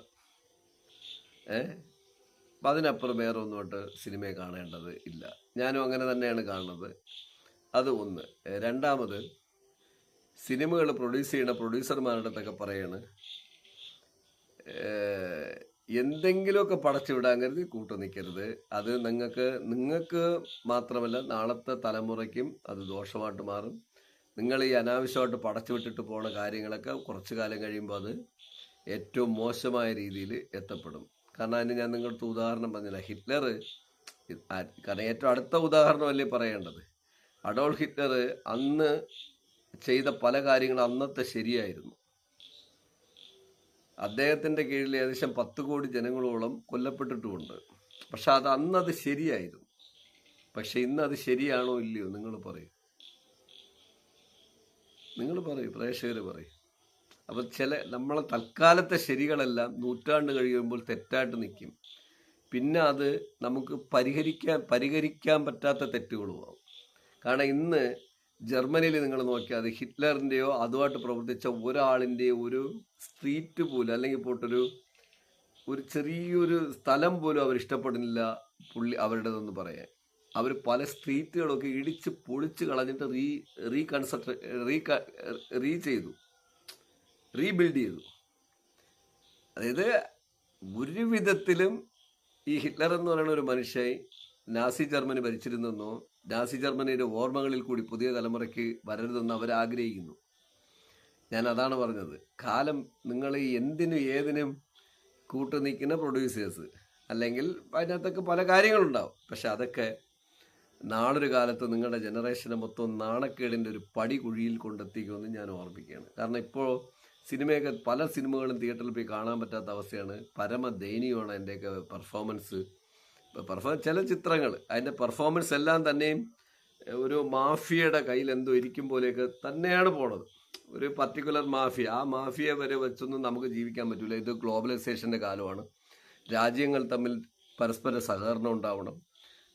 അപ്പം അതിനപ്പുറം വേറെ ഒന്നുമായിട്ട് സിനിമയെ കാണേണ്ടത് ഇല്ല. ഞാനും അങ്ങനെ തന്നെയാണ് കാണുന്നത്. അത് ഒന്ന്. രണ്ടാമത്, സിനിമകൾ പ്രൊഡ്യൂസ് ചെയ്യുന്ന പ്രൊഡ്യൂസർമാരുടെ അടുത്തൊക്കെ പറയാണ്, എന്തെങ്കിലുമൊക്കെ പടച്ചു വിടാൻ കരുതി കൂട്ടു നിൽക്കരുത്. അത് നിങ്ങൾക്ക് മാത്രമല്ല നാളത്തെ തലമുറയ്ക്കും അത് ദോഷമായിട്ട് മാറും. നിങ്ങൾ ഈ അനാവശ്യമായിട്ട് പടച്ചു വിട്ടിട്ട് പോണ കാര്യങ്ങളൊക്കെ കുറച്ചു കാലം കഴിയുമ്പോൾ അത് ഏറ്റവും മോശമായ രീതിയിൽ എത്തപ്പെടും. കാരണം അതിന് ഞാൻ നിങ്ങൾക്ക് ഉദാഹരണം പറഞ്ഞില്ല. ഹിറ്റ്ലർ, കാരണം ഏറ്റവും അടുത്ത ഉദാഹരണമല്ലേ പറയേണ്ടത്. അഡോൾഫ് ഹിറ്റ്ലർ അന്ന് ചെയ്ത പല കാര്യങ്ങളും അന്നത്തെ ശരിയായിരുന്നു. അദ്ദേഹത്തിൻ്റെ കീഴിൽ ഏകദേശം 10 കോടി ജനങ്ങളോളം കൊല്ലപ്പെട്ടിട്ടുമുണ്ട്. പക്ഷെ അന്നത് ശരിയായിരുന്നു. പക്ഷെ ഇന്ന് അത് ശരിയാണോ ഇല്ലയോ നിങ്ങൾ പറയും. നിങ്ങൾ പറയും, പ്രേക്ഷകർ പറയും. അപ്പം നമ്മളെ തൽക്കാലത്തെ ശരികളെല്ലാം നൂറ്റാണ്ട് കഴിയുമ്പോൾ തെറ്റായിട്ട് നിൽക്കും. പിന്നെ അത് നമുക്ക് പരിഹരിക്കാൻ പറ്റാത്ത തെറ്റുകളുമാവും. കാരണം ഇന്ന് ജർമ്മനിയിൽ നിങ്ങൾ നോക്കിയാൽ അത് ഹിറ്റ്ലറിൻ്റെയോ അതുമായിട്ട് പ്രവർത്തിച്ച ഒരാളിൻ്റെയോ ഒരു സ്ട്രീറ്റ് പോലും, അല്ലെങ്കിൽ പോട്ടൊരു ചെറിയൊരു സ്ഥലം പോലും അവർ ഇഷ്ടപ്പെടുന്നില്ല അവരുടേതെന്ന് പറയാൻ. അവർ പല സ്ട്രീറ്റുകളൊക്കെ ഇടിച്ച് പൊളിച്ച് കളഞ്ഞിട്ട് റീബിൽഡ് ചെയ്തു. അതായത് ഒരു വിധത്തിലും ഈ ഹിറ്റ്ലർ എന്ന് പറയുന്ന ഒരു മനുഷ്യൻ നാസി ജർമ്മനി ഭരിച്ചിരുന്നെന്നോ നാസി ജർമ്മനിയുടെ ഓർമ്മകളിൽ കൂടി പുതിയ തലമുറയ്ക്ക് വരരുതെന്ന് അവർ ആഗ്രഹിക്കുന്നു. ഞാൻ അതാണ് പറഞ്ഞത്. കാലം നിങ്ങൾ എന്തിനും ഏതിനും കൂട്ടു നിൽക്കുന്ന പ്രൊഡ്യൂസേഴ്സ്, അല്ലെങ്കിൽ അതിനകത്തൊക്കെ പല കാര്യങ്ങളുണ്ടാവും. പക്ഷെ അതൊക്കെ നാളൊരു കാലത്ത് നിങ്ങളുടെ ജനറേഷനെ മൊത്തം നാണക്കേടിൻ്റെ ഒരു പടി കുഴിയിൽ കൊണ്ടെത്തിക്കുമെന്ന് ഞാൻ ഓർമ്മിക്കുകയാണ്. കാരണം ഇപ്പോൾ പല സിനിമകളും തിയേറ്ററിൽ പോയി കാണാൻ പറ്റാത്ത അവസ്ഥയാണ്. പരമദയനീയമാണ് അതിൻ്റെയൊക്കെ പെർഫോമൻസ്. ചില ചിത്രങ്ങൾ അതിൻ്റെ പെർഫോമൻസ് എല്ലാം തന്നെയും ഒരു മാഫിയയുടെ കയ്യിൽ എന്തോ ഇരിക്കും പോലെയൊക്കെ തന്നെയാണ് പോണത്. ഒരു പർട്ടിക്കുലർ മാഫിയ, ആ മാഫിയ വരെ വെച്ചൊന്നും നമുക്ക് ജീവിക്കാൻ പറ്റില്ല. ഇത് ഗ്ലോബലൈസേഷൻ്റെ കാലമാണ്. രാജ്യങ്ങൾ തമ്മിൽ പരസ്പര സഹകരണം ഉണ്ടാവണം.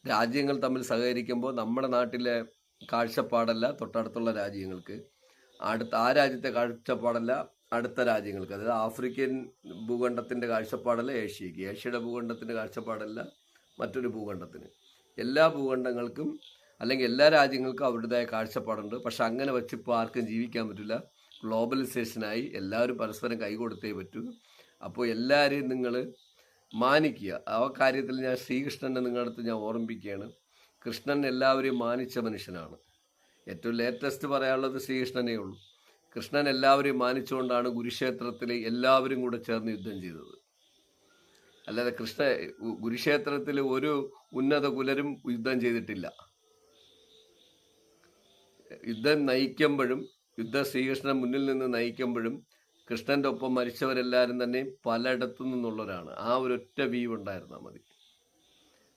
രാജ്യങ്ങൾ തമ്മിൽ സഹകരിക്കുമ്പോൾ നമ്മുടെ നാട്ടിലെ കാഴ്ചപ്പാടല്ല തൊട്ടടുത്തുള്ള രാജ്യങ്ങൾക്ക്, ആ രാജ്യത്തെ കാഴ്ചപ്പാടല്ല അടുത്ത രാജ്യങ്ങൾക്ക്. അതായത് ആഫ്രിക്കൻ ഭൂഖണ്ഡത്തിൻ്റെ കാഴ്ചപ്പാടല്ല ഏഷ്യയ്ക്ക്, ഏഷ്യയുടെ ഭൂഖണ്ഡത്തിൻ്റെ കാഴ്ചപ്പാടല്ല മറ്റൊരു ഭൂഖണ്ഡത്തിന്. എല്ലാ ഭൂഖണ്ഡങ്ങൾക്കും അല്ലെങ്കിൽ എല്ലാ രാജ്യങ്ങൾക്കും അവരുടേതായ കാഴ്ചപ്പാടുണ്ട്. പക്ഷെ അങ്ങനെ വെച്ചിപ്പോൾ ആർക്കും ജീവിക്കാൻ പറ്റില്ല. ഗ്ലോബലൈസേഷനായി എല്ലാവരും പരസ്പരം കൈകൊടുത്തേ പറ്റൂ. അപ്പോൾ എല്ലാവരെയും നിങ്ങൾ മാനിക്കുക. ആ കാര്യത്തിൽ ഞാൻ ശ്രീകൃഷ്ണനെ നിങ്ങളുടെ അടുത്ത് ഞാൻ ഓർമ്മിപ്പിക്കുകയാണ്. കൃഷ്ണൻ എല്ലാവരെയും മാനിച്ച മനുഷ്യനാണ്. ഏറ്റവും ലേറ്റസ്റ്റ് പറയാനുള്ളത് ശ്രീകൃഷ്ണനേ ഉള്ളൂ. കൃഷ്ണൻ എല്ലാവരെയും മാനിച്ചുകൊണ്ടാണ് കുരുക്ഷേത്രത്തിൽ എല്ലാവരും കൂടെ ചേർന്ന് യുദ്ധം ചെയ്തത്. അല്ലാതെ കുരുക്ഷേത്രത്തിൽ ഒരു ഉന്നത കുലരും യുദ്ധം ചെയ്തിട്ടില്ല. യുദ്ധം നയിക്കുമ്പോഴും ശ്രീകൃഷ്ണൻ മുന്നിൽ നിന്ന് നയിക്കുമ്പോഴും കൃഷ്ണന്റെ ഒപ്പം മരിച്ചവരെല്ലാവരും തന്നെ പലയിടത്തു നിന്നുള്ളവരാണ്. ആ ഒരൊറ്റ വ്യൂ ഉണ്ടായിരുന്നാൽ മതി.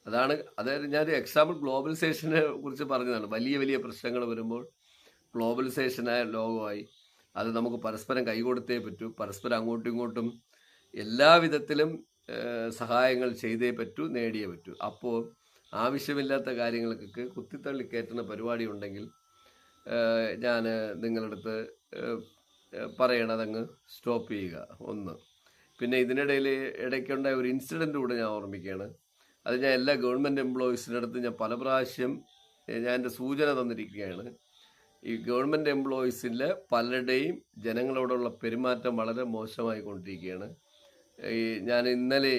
അതായത് ഞാനൊരു എക്സാമ്പിൾ ഗ്ലോബലൈസേഷനെ കുറിച്ച് പറഞ്ഞതാണ്. വലിയ വലിയ പ്രശ്നങ്ങൾ വരുമ്പോൾ ഗ്ലോബലൈസേഷനായ ലോകമായി അത് നമുക്ക് പരസ്പരം കൈകൊടുത്തേ പറ്റൂ. പരസ്പരം അങ്ങോട്ടും ഇങ്ങോട്ടും എല്ലാവിധത്തിലും സഹായങ്ങൾ ചെയ്തേ പറ്റൂ, നേടിയേ പറ്റൂ. അപ്പോൾ ആവശ്യമില്ലാത്ത കാര്യങ്ങൾക്കൊക്കെ കുത്തിത്തള്ളി കയറ്റുന്ന പരിപാടി ഉണ്ടെങ്കിൽ ഞാൻ നിങ്ങളുടെ അടുത്ത് പറയണതങ്ങ് സ്റ്റോപ്പ് ചെയ്യുക. ഒന്ന്. പിന്നെ ഇതിനിടയിൽ ഇടയ്ക്കുണ്ടായ ഒരു ഇൻസിഡൻറ്റ് കൂടെ ഞാൻ ഓർമ്മിക്കുകയാണ്. അത് ഞാൻ എല്ലാ ഗവൺമെൻറ് എംപ്ലോയീസിൻ്റെ അടുത്ത് ഞാൻ പല പ്രാവശ്യം ഞാൻ എൻ്റെ സൂചന തന്നിരിക്കുകയാണ്. ഈ ഗവൺമെൻറ് എംപ്ലോയീസിലെ പലരുടെയും ജനങ്ങളോടുള്ള പെരുമാറ്റം വളരെ മോശമായി കൊണ്ടിരിക്കുകയാണ്. ഞാൻ ഇന്നലെ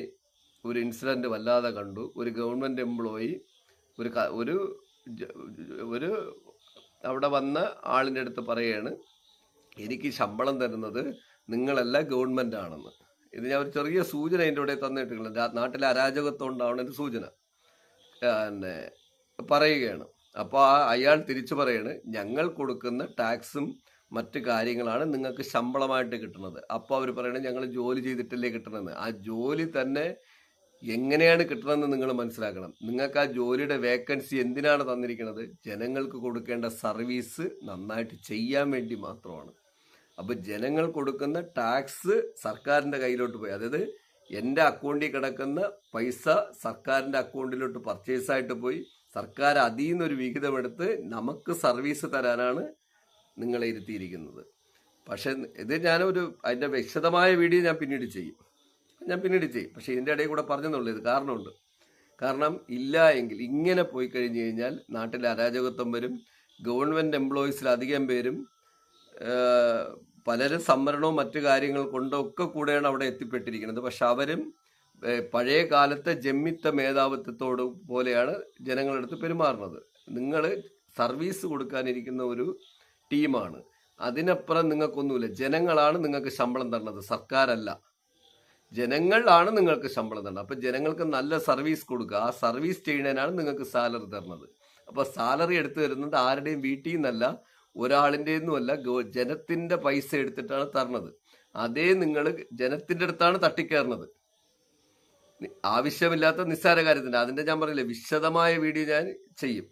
ഒരു ഇൻസിഡൻറ്റ് വല്ലാതെ കണ്ടു. ഒരു ഗവൺമെൻറ് എംപ്ലോയി ഒരു അവിടെ വന്ന ആളിൻ്റെ അടുത്ത് പറയുകയാണ്, എനിക്ക് ശമ്പളം തരുന്നത് നിങ്ങളല്ല ഗവൺമെൻറ് ആണെന്ന്. ഇത് ഞാൻ ഒരു ചെറിയ സൂചന അതിൻ്റെ ഇവിടെ തന്നിട്ടുണ്ട്. നാട്ടിലെ അരാജകത്വം ഉണ്ടാവണ ഒരു സൂചന പറയുകയാണ്. അപ്പോൾ അയാൾ തിരിച്ചു പറയാണ്, ഞങ്ങൾ കൊടുക്കുന്ന ടാക്സും മറ്റു കാര്യങ്ങളാണ് നിങ്ങൾക്ക് ശമ്പളമായിട്ട് കിട്ടുന്നത്. അപ്പോൾ അവർ പറയണത് ഞങ്ങൾ ജോലി ചെയ്തിട്ടല്ലേ കിട്ടണമെന്ന്. ആ ജോലി തന്നെ എങ്ങനെയാണ് കിട്ടണമെന്ന് നിങ്ങൾ മനസ്സിലാക്കണം. നിങ്ങൾക്ക് ആ ജോലിയുടെ വേക്കൻസി എന്തിനാണ് തന്നിരിക്കുന്നത്? ജനങ്ങൾക്ക് കൊടുക്കേണ്ട സർവീസ് നന്നായിട്ട് ചെയ്യാൻ വേണ്ടി മാത്രമാണ്. അപ്പോൾ ജനങ്ങൾ കൊടുക്കുന്ന ടാക്സ് സർക്കാരിൻ്റെ കയ്യിലോട്ട് പോയി, അതായത് എൻ്റെ അക്കൗണ്ടിൽ കിടക്കുന്ന പൈസ സർക്കാരിൻ്റെ അക്കൗണ്ടിലോട്ട് പർച്ചേസായിട്ട് പോയി സർക്കാർ അതിൽ നിന്നൊരു വിഹിതമെടുത്ത് നമുക്ക് സർവീസ് തരാനാണ് നിങ്ങളെ ഇരുത്തിയിരിക്കുന്നത്. പക്ഷെ ഇത് അതിൻ്റെ വിശദമായ വീഡിയോ ഞാൻ പിന്നീട് ചെയ്യും. പക്ഷെ ഇതിൻ്റെ ഇടയിൽ കൂടെ പറഞ്ഞെന്നുള്ളൂ. ഇത് കാരണമുണ്ട്. കാരണം ഇല്ല എങ്കിൽ ഇങ്ങനെ പോയി കഴിഞ്ഞു കഴിഞ്ഞാൽ നാട്ടിൽ അരാജകത്വം വരും. ഗവൺമെൻറ് എംപ്ലോയീസിൽ അധികം പേരും പലരും സംവരണവും മറ്റു കാര്യങ്ങൾ കൊണ്ടൊക്കെ കൂടെയാണ് അവിടെ എത്തിപ്പെട്ടിരിക്കുന്നത്. പക്ഷെ അവരും പഴയ കാലത്തെ ജമ്മിത്ത മേധാവിത്വത്തോട് പോലെയാണ് ജനങ്ങളുടെ അടുത്ത് പെരുമാറുന്നത്. നിങ്ങൾ സർവീസ് കൊടുക്കാനിരിക്കുന്ന ഒരു ടീമാണ്. അതിനപ്പുറം നിങ്ങൾക്കൊന്നുമില്ല. ജനങ്ങളാണ് നിങ്ങൾക്ക് ശമ്പളം തരുന്നത്, സർക്കാരല്ല. ജനങ്ങളാണ് നിങ്ങൾക്ക് ശമ്പളം തരുന്നത്. അപ്പം ജനങ്ങൾക്ക് നല്ല സർവീസ് കൊടുക്കുക. ആ സർവീസ് ചെയ്യുന്നതിനാണ് നിങ്ങൾക്ക് സാലറി തരുന്നത്. അപ്പോൾ സാലറി എടുത്തു തരുന്നത് ആരുടെയും വീട്ടിൽ നിന്നല്ല, ഒരാളിൻ്റെയൊന്നുമല്ല, ജനത്തിൻ്റെ പൈസ എടുത്തിട്ടാണ് തരുന്നത്. അതേ നിങ്ങൾ ജനത്തിൻ്റെ അടുത്താണ് തട്ടിക്കയറുന്നത്. ആവശ്യമില്ലാത്ത നിസ്സാര കാര്യത്തിൻ്റെ അതിൻ്റെ ഞാൻ പറയില്ല, വിശദമായ വീഡിയോ ഞാൻ ചെയ്യും.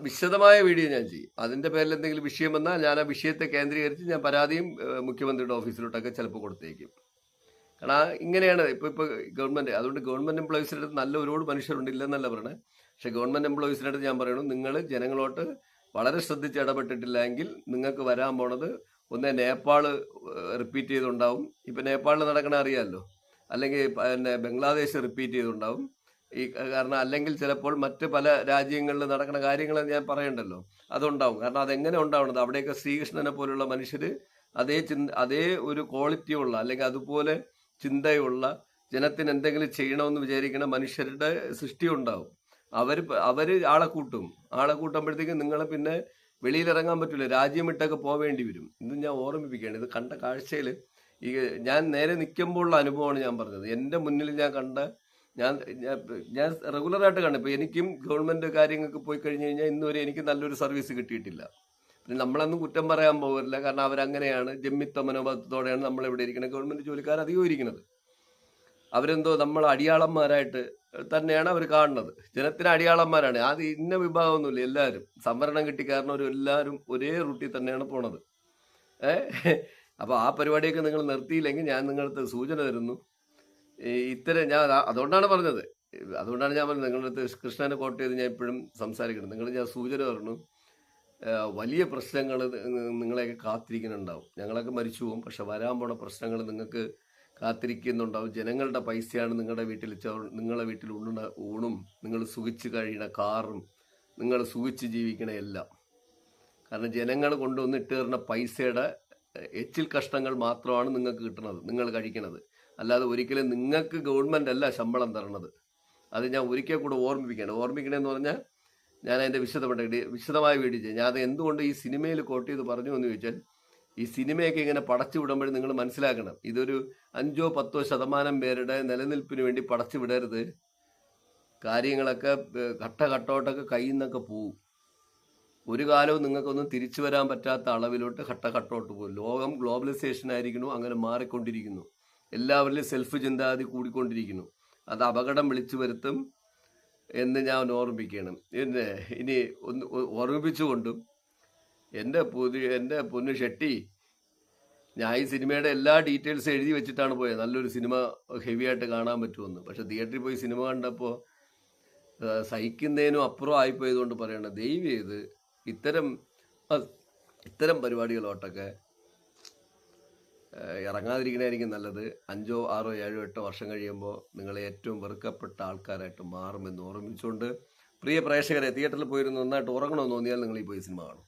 വിശദമായ വീഡിയോ ഞാൻ ചെയ്യും. അതിൻ്റെ പേരിൽ എന്തെങ്കിലും വിഷയം വന്നാൽ ഞാൻ ആ വിഷയത്തെ കേന്ദ്രീകരിച്ച് ഞാൻ പരാതിയും മുഖ്യമന്ത്രിയുടെ ഓഫീസിലോട്ടൊക്കെ ചിലപ്പോൾ കൊടുത്തേക്കും. കാരണം ഇങ്ങനെയാണ് ഇപ്പോൾ ഗവൺമെൻറ്. അതുകൊണ്ട് ഗവൺമെൻറ് എംപ്ലോയീസിൻ്റെ അടുത്ത് നല്ല ഒരുപാട് മനുഷ്യരുണ്ട്, ഇല്ലെന്നല്ല പറയണേ. പക്ഷേ ഗവൺമെൻറ് എംപ്ലോയീസിൻ്റെ അടുത്ത് ഞാൻ പറയണം, നിങ്ങൾ ജനങ്ങളോട്ട് വളരെ ശ്രദ്ധിച്ച് ഇടപെട്ടിട്ടില്ലെങ്കിൽ നിങ്ങൾക്ക് വരാൻ പോണത് ഒന്നേ നേപ്പാൾ റിപ്പീറ്റ് ചെയ്തുണ്ടാവും. ഇപ്പം നേപ്പാളിൽ നടക്കണ അറിയാമല്ലോ. അല്ലെങ്കിൽ പിന്നെ ബംഗ്ലാദേശ് റിപ്പീറ്റ് ചെയ്തുണ്ടാവും. കാരണം അല്ലെങ്കിൽ ചിലപ്പോൾ മറ്റ് പല രാജ്യങ്ങളിൽ നടക്കുന്ന കാര്യങ്ങൾ ഞാൻ പറയണ്ടല്ലോ, അതുണ്ടാവും. കാരണം അതെങ്ങനെ ഉണ്ടാവുന്നത്, അവിടെയൊക്കെ ശ്രീകൃഷ്ണനെ പോലുള്ള മനുഷ്യർ അതേ ഒരു ക്വാളിറ്റിയുള്ള അല്ലെങ്കിൽ അതുപോലെ ചിന്തയുള്ള ജനത്തിന് എന്തെങ്കിലും ചെയ്യണമെന്ന് വിചാരിക്കുന്ന മനുഷ്യരുടെ സൃഷ്ടി ഉണ്ടാവും. അവർ ആളെ കൂട്ടുമ്പോഴത്തേക്കും നിങ്ങൾ പിന്നെ വെളിയിലിറങ്ങാൻ പറ്റില്ല, രാജ്യം വിട്ടൊക്കെ പോവേണ്ടി വരും. ഇത് ഞാൻ ഓർമ്മിപ്പിക്കുകയാണ്. ഇത് കണ്ട കാഴ്ചയിൽ ഞാൻ നേരെ നിൽക്കുമ്പോഴുള്ള അനുഭവമാണ് ഞാൻ പറഞ്ഞത്. എൻ്റെ മുന്നിൽ ഞാൻ കണ്ട ഞാൻ റെഗുലറായിട്ട് കണ്ടു. ഇപ്പോൾ എനിക്കും ഗവൺമെൻറ് കാര്യങ്ങൾക്ക് പോയി കഴിഞ്ഞ് കഴിഞ്ഞാൽ ഇന്നുവരെ എനിക്ക് നല്ലൊരു സർവീസ് കിട്ടിയിട്ടില്ല. പിന്നെ നമ്മളൊന്നും കുറ്റം പറയാൻ പോകില്ല, കാരണം അവരങ്ങനെയാണ്, ജമ്മിത്ത മനോഭാവത്തോടെയാണ് നമ്മളിവിടെ ഇരിക്കുന്നത്. ഗവൺമെൻറ് ജോലിക്കാർ അധികം ഇരിക്കുന്നത് അവരെന്തോ നമ്മൾ അടിയാളന്മാരായിട്ട് തന്നെയാണ് അവർ കാണുന്നത്. ജനത്തിന് അടിയാളന്മാരാണ്. അത് ഇന്ന വിഭാഗമൊന്നുമില്ല, എല്ലാവരും സംവരണം കിട്ടിക്കാരണവരും എല്ലാവരും ഒരേ റൂട്ടിൽ തന്നെയാണ് പോണത്. അപ്പോൾ ആ പരിപാടിയൊക്കെ നിങ്ങൾ നിർത്തിയില്ലെങ്കിൽ ഞാൻ നിങ്ങൾക്ക് സൂചന തരുന്നു. ഞാൻ അതുകൊണ്ടാണ് പറഞ്ഞത് നിങ്ങളുടെ അടുത്ത് കൃഷ്ണനെ കോട്ട് ചെയ്ത് ഞാൻ ഇപ്പോഴും സംസാരിക്കണം. ഞാൻ സൂചന പറഞ്ഞു, വലിയ പ്രശ്നങ്ങൾ നിങ്ങളെയൊക്കെ കാത്തിരിക്കുന്നുണ്ടാവും. ഞങ്ങളൊക്കെ മരിച്ചു പോകും, പക്ഷെ വരാൻ പോണ പ്രശ്നങ്ങൾ നിങ്ങൾക്ക് കാത്തിരിക്കുന്നുണ്ടാവും. ജനങ്ങളുടെ പൈസയാണ് നിങ്ങളുടെ വീട്ടിൽ ഊണും നിങ്ങൾ സുഖിച്ച് കഴിയണ കാറും നിങ്ങൾ സുഖിച്ച് ജീവിക്കണ എല്ലാം. കാരണം ജനങ്ങൾ കൊണ്ടുവന്ന് ഇട്ട് തരുന്ന പൈസയുടെ എച്ചിൽ കഷ്ടങ്ങൾ മാത്രമാണ് നിങ്ങൾക്ക് കിട്ടുന്നത്, നിങ്ങൾ കഴിക്കണത്. അല്ലാതെ ഒരിക്കലും നിങ്ങൾക്ക് ഗവൺമെൻറ് അല്ല ശമ്പളം തരണത്. അത് ഞാൻ ഒരിക്കൽ കൂടെ ഓർമ്മിക്കണമെന്ന് പറഞ്ഞാൽ ഞാൻ അതിൻ്റെ വിശദമായ വീഡിയോ ചെയ്യും. ഞാൻ അത് എന്തുകൊണ്ട് ഈ സിനിമയിൽ കോട്ട് ചെയ്ത് പറഞ്ഞു എന്ന് ചോദിച്ചാൽ, ഈ സിനിമയൊക്കെ ഇങ്ങനെ പടച്ചു വിടുമ്പോൾ നിങ്ങൾ മനസ്സിലാക്കണം, ഇതൊരു 5-10% പേരുടെ നിലനിൽപ്പിന് വേണ്ടി പടച്ചു വിടരുത്. കാര്യങ്ങളൊക്കെ ഘട്ടഘട്ടോട്ടൊക്കെ കയ്യിൽ നിന്നൊക്കെ പോവും. ഒരു കാലവും നിങ്ങൾക്കൊന്നും തിരിച്ചു വരാൻ പറ്റാത്ത അളവിലോട്ട് ഘട്ടഘട്ടോട്ട് പോകും. ലോകം ഗ്ലോബലൈസേഷൻ ആയിരിക്കുന്നു, അങ്ങനെ മാറിക്കൊണ്ടിരിക്കുന്നു. എല്ലാവരിലും സെൽഫ് ചിന്താഗതി കൂടിക്കൊണ്ടിരിക്കുന്നു. അത് അപകടം വിളിച്ചു വരുത്തും എന്ന് ഞാൻ ഓർമ്മിക്കണം. ഇനി ഒന്ന് ഓർമ്മിപ്പിച്ചുകൊണ്ടും എൻ്റെ പൊന്നു ഷെട്ടി, ഞാൻ ഈ സിനിമയുടെ എല്ലാ ഡീറ്റെയിൽസും എഴുതി വെച്ചിട്ടാണ് പോയത്, നല്ലൊരു സിനിമ ഹെവി ആയിട്ട് കാണാൻ പറ്റുമെന്ന്. പക്ഷെ തിയേറ്ററിൽ പോയി സിനിമ കണ്ടപ്പോൾ സഹിക്കുന്നതിനും അപ്പുറം ആയിപ്പോയതുകൊണ്ട് പറയണ്ട, ദയവ് ചെയ്ത് ഇത്തരം പരിപാടികളോട്ടൊക്കെ ഇറങ്ങാതിരിക്കണമായിരിക്കും നല്ലത്. 5, 6, 7, 8 വർഷം കഴിയുമ്പോൾ നിങ്ങളെ ഏറ്റവും വെറുക്കപ്പെട്ട ആൾക്കാരായിട്ട് മാറുമെന്ന് ഓർമ്മിച്ചുകൊണ്ട്, പ്രിയ പ്രേക്ഷകരെ, തിയേറ്ററിൽ പോയിരുന്ന് നന്നായിട്ട് ഉറങ്ങണമെന്ന് തോന്നിയാൽ നിങ്ങൾ ഈ പോയി സിനിമ കാണും.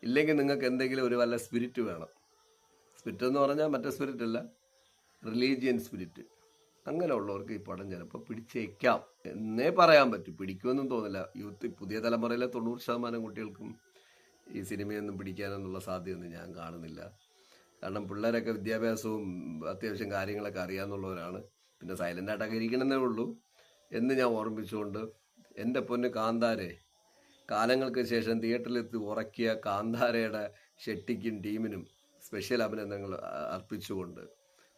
ഇല്ലെങ്കിൽ നിങ്ങൾക്ക് എന്തെങ്കിലും ഒരു വല്ല സ്പിരിറ്റ് വേണം. സ്പിരിറ്റ് എന്ന് പറഞ്ഞാൽ മറ്റേ സ്പിരിറ്റ് അല്ല, റിലീജിയൻ സ്പിരിറ്റ്. അങ്ങനെയുള്ളവർക്ക് ഈ പടം ചിലപ്പോൾ പിടിച്ചേക്കാം എന്നേ പറയാൻ പറ്റും. പിടിക്കുമെന്നും തോന്നില്ല. പുതിയ തലമുറയിലെ 90% കുട്ടികൾക്കും ഈ സിനിമയൊന്നും പിടിക്കാനെന്നുള്ള സാധ്യതയൊന്നും ഞാൻ കാണുന്നില്ല. കാരണം പിള്ളേരൊക്കെ വിദ്യാഭ്യാസവും അത്യാവശ്യം കാര്യങ്ങളൊക്കെ അറിയാമെന്നുള്ളവരാണ്. പിന്നെ സൈലൻ്റായിട്ടൊക്കെ ഇരിക്കണമെന്നേ ഉള്ളൂ എന്ന് ഞാൻ ഓർമ്മിച്ചുകൊണ്ട്, എൻ്റെ പൊന്ന് കാന്താരെ, കാലങ്ങൾക്ക് ശേഷം തിയേറ്ററിലെത്തി ഉറക്കിയ കാന്താരയുടെ ഷെട്ടിക്കും ടീമിനും സ്പെഷ്യൽ അഭിനന്ദനങ്ങൾ അർപ്പിച്ചുകൊണ്ട്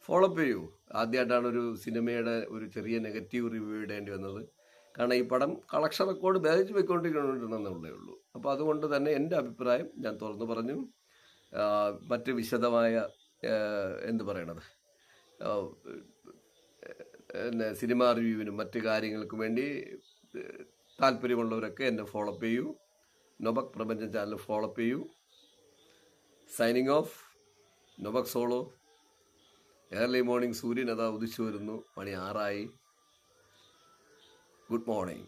ഫോളോ അപ്പ് ചെയ്യൂ. ആദ്യമായിട്ടാണ് ഒരു സിനിമയുടെ ഒരു ചെറിയ നെഗറ്റീവ് റിവ്യൂ ഇടേണ്ടി വന്നത്. കാരണം ഈ പടം കളക്ഷൻ റെക്കോർഡ് ബാധിച്ച് പോയിക്കൊണ്ടിരിക്കണമെന്നുള്ളേ ഉള്ളൂ. അപ്പോൾ അതുകൊണ്ട് തന്നെ എൻ്റെ അഭിപ്രായം ഞാൻ തുറന്നു പറഞ്ഞു. മറ്റ് വിശദമായ സിനിമാ റിവ്യൂവിനും മറ്റ് കാര്യങ്ങൾക്കും വേണ്ടി താല്പര്യമുള്ളവരൊക്കെ എന്നെ ഫോളോ അപ്പ് ചെയ്യൂ. നൊബക് പ്രപഞ്ചം ചാനൽ ഫോളോ അപ്പ് ചെയ്യൂ. സൈനിങ് ഓഫ്, നൊബക് സോളോ. Early morning. സൂര്യൻ അതാ ഉദിച്ചു വരുന്നു. മണി 6 ആയി. Good morning.